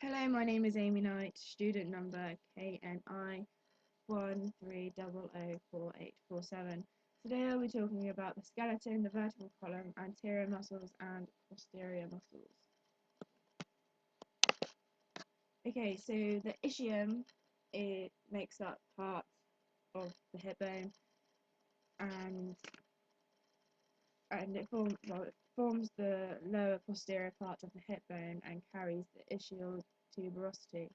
Hello, my name is Amy Knight, student number KNI 13004847. Today I'll be talking about the skeleton, the vertebral column, anterior muscles and posterior muscles. Okay, so the ischium, it makes up part of the hip bone and it forms the lower posterior part of the hip bone and carries the ischial tuberosity.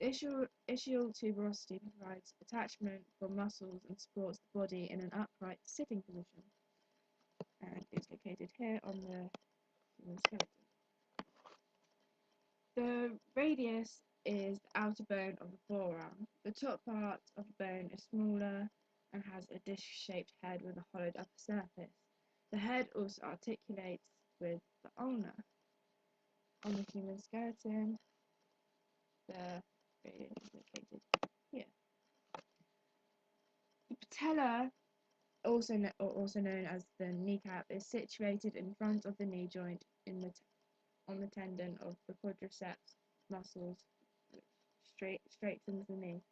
Ischial tuberosity provides attachment for muscles and supports the body in an upright sitting position, and is located here on the human skeleton. The radius is the outer bone of the forearm. The top part of the bone is smaller and has a disc-shaped head with a hollowed upper surface. The head also articulates with the ulna. On the human skeleton, the radius is located here. The patella, also known as the kneecap, is situated in front of the knee joint on the tendon of the quadriceps muscles, which straightens the knee.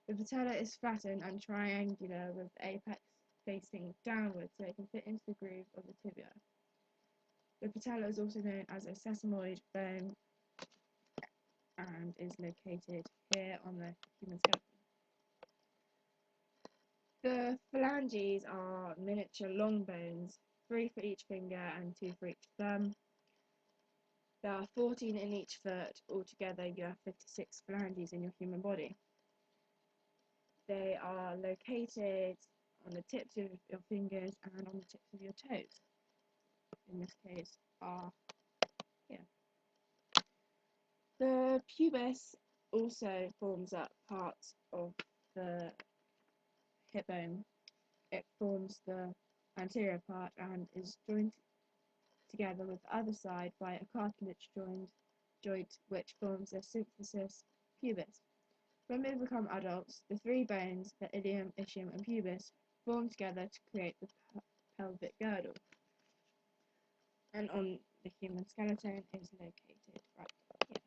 The patella is flattened and triangular with the apex facing downwards so it can fit into the groove of the tibia. The patella is also known as a sesamoid bone and is located here on the human skeleton. The phalanges are miniature long bones, 3 for each finger and 2 for each thumb. There are 14 in each foot. Altogether, you have 56 phalanges in your human body. They are located on the tips of your fingers and on the tips of your toes. In this case, are here. The pubis also forms up part of the hip bone. It forms the anterior part and is joined together with the other side by a cartilage joint which forms a symphysis pubis. When we become adults, the three bones, the ilium, ischium and pubis, form together to create the pelvic girdle. And on the human skeleton is located right here.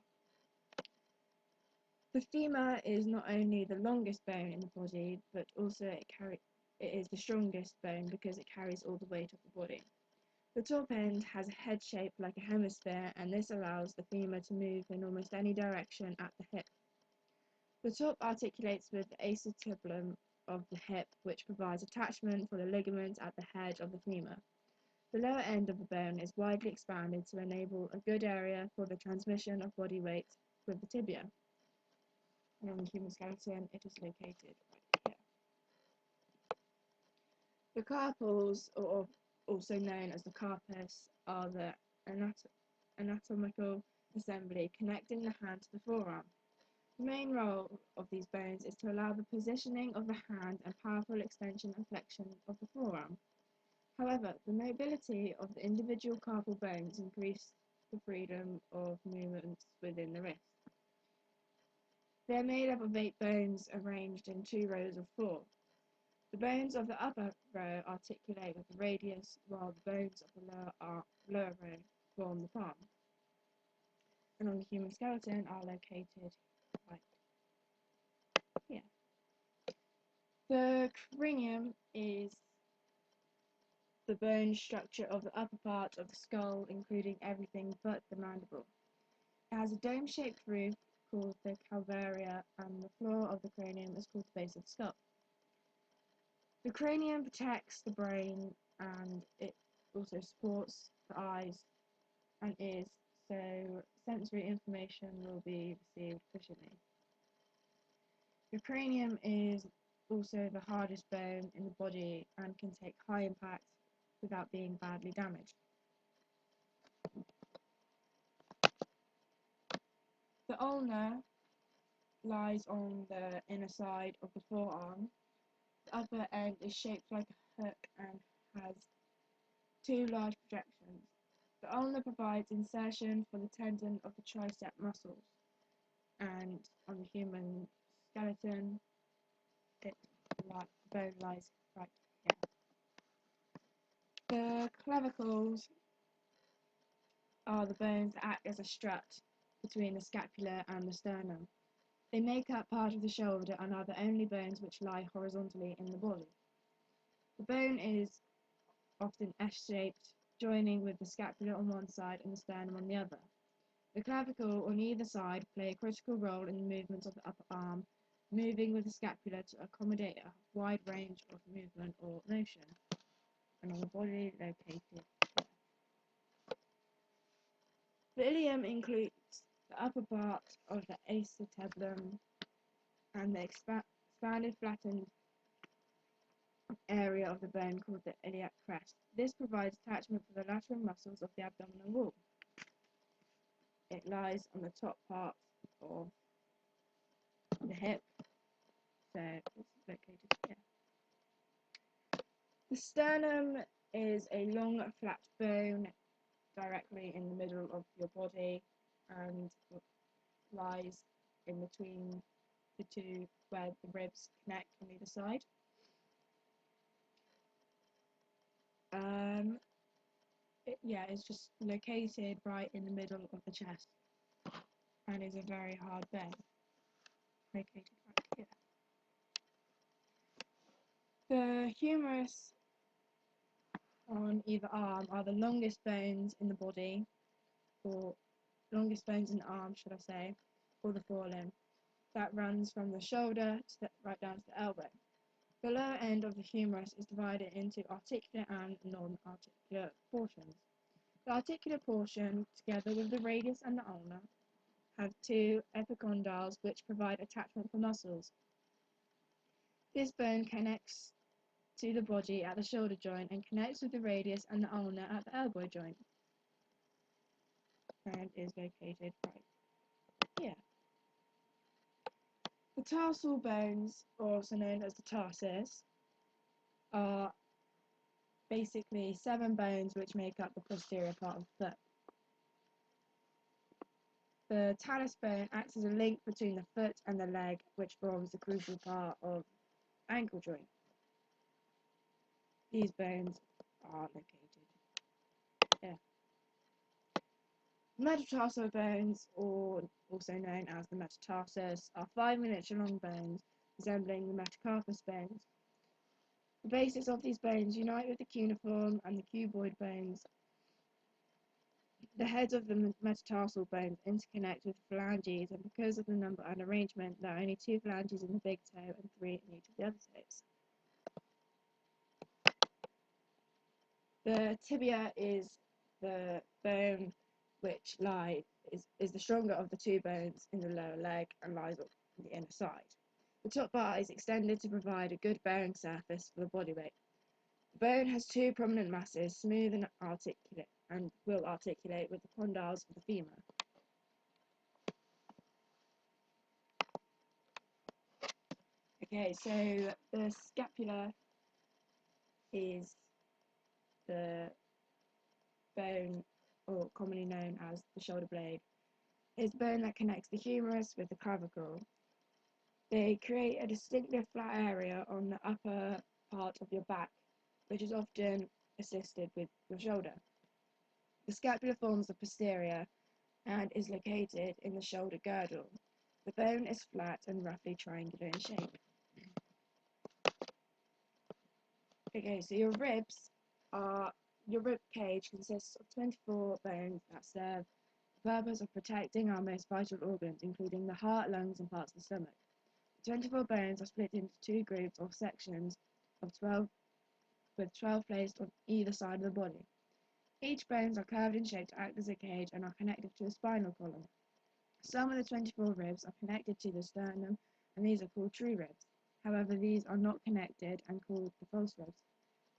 The femur is not only the longest bone in the body, but also it is the strongest bone because it carries all the weight of the body. The top end has a head shape like a hemisphere, and this allows the femur to move in almost any direction at the hip. The top articulates with the acetabulum of the hip, which provides attachment for the ligaments at the head of the femur. The lower end of the bone is widely expanded to enable a good area for the transmission of body weight with the tibia. And on the human skeleton, it is located right here. The carpals, or also known as the carpus, are the anatomical assembly connecting the hand to the forearm. The main role of these bones is to allow the positioning of the hand and powerful extension and flexion of the forearm. However, the mobility of the individual carpal bones increase the freedom of movements within the wrist. They are made up of 8 bones arranged in 2 rows of 4. The bones of the upper row articulate with the radius, while the bones of the lower row form the palm. And on the human skeleton are located right here. The cranium is the bone structure of the upper part of the skull, including everything but the mandible. It has a dome-shaped roof called the calvaria, and the floor of the cranium is called the base of the skull. The cranium protects the brain, and it also supports the eyes and ears, so sensory information will be received efficiently. The cranium is also the hardest bone in the body and can take high impact without being badly damaged. The ulna lies on the inner side of the forearm. The upper end is shaped like a hook and has 2 large projections. The ulna provides insertion for the tendon of the tricep muscles, and on the human skeleton, the bone lies right here. The clavicles are the bones that act as a strut between the scapula and the sternum. They make up part of the shoulder and are the only bones which lie horizontally in the body. The bone is often S-shaped, joining with the scapula on one side and the sternum on the other. The clavicle on either side play a critical role in the movements of the upper arm, moving with the scapula to accommodate a wide range of movement or motion, and on the body located here. The ilium includes the upper part of the acetabulum and the expanded flattened area of the bone called the iliac crest. This provides attachment for the lateral muscles of the abdominal wall. It lies on the top part of the hip, so it's located here. The sternum is a long, flat bone directly in the middle of your body and lies in between the two where the ribs connect on either side. It's just located right in the middle of the chest and is a very hard bone, located right here. The humerus on either arm are the longest bones in the body, or longest bones in the arm, should I say, or the forelimb. That runs from the shoulder right down to the elbow. The lower end of the humerus is divided into articular and non-articular portions. The articular portion, together with the radius and the ulna, have two epicondyles which provide attachment for muscles. This bone connects to the body at the shoulder joint and connects with the radius and the ulna at the elbow joint, and is located right here. The tarsal bones, also known as the tarsus, are basically 7 bones which make up the posterior part of the foot. The talus bone acts as a link between the foot and the leg, which forms the crucial part of the ankle joint. These bones are located here. Metatarsal bones, or also known as the metatarsus, are 5 miniature long bones resembling the metacarpus bones. The bases of these bones unite with the cuneiform and the cuboid bones. The heads of the metatarsal bones interconnect with phalanges, and because of the number and arrangement, there are only 2 phalanges in the big toe and 3 in each of the other toes. The tibia is the bone which is the stronger of the 2 bones in the lower leg and lies on the inner side. The top bar is extended to provide a good bearing surface for the body weight. The bone has 2 prominent masses, smooth and articulate, and will articulate with the condyles of the femur. Okay, so the scapula is the bone, or commonly known as the shoulder blade. It's the bone that connects the humerus with the clavicle. They create a distinctive flat area on the upper part of your back, which is often assisted with your shoulder. The scapula forms the posterior and is located in the shoulder girdle. The bone is flat and roughly triangular in shape. Okay, so your rib cage consists of 24 bones that serve the purpose of protecting our most vital organs, including the heart, lungs, and parts of the stomach. The 24 bones are split into 2 groups or sections of 12, with 12 placed on either side of the body. Each bones are curved in shape to act as a cage and are connected to a spinal column. Some of the 24 ribs are connected to the sternum, and these are called true ribs. However, these are not connected and called the false ribs.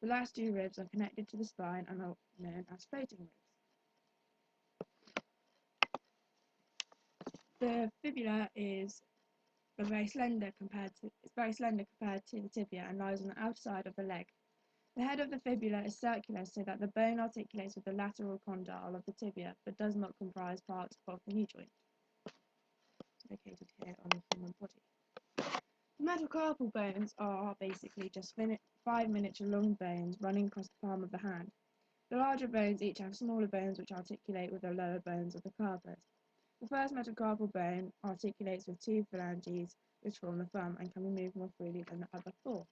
The last 2 ribs are connected to the spine and are known as floating ribs. The fibula is very slender compared to the tibia and lies on the outside of the leg. The head of the fibula is circular so that the bone articulates with the lateral condyle of the tibia but does not comprise part of the knee joint. It's located here on the human body. The metacarpal bones are basically just 5 miniature long bones running across the palm of the hand. The larger bones each have smaller bones which articulate with the lower bones of the carpus. The first metacarpal bone articulates with two phalanges which form the thumb and can be moved more freely than the other four.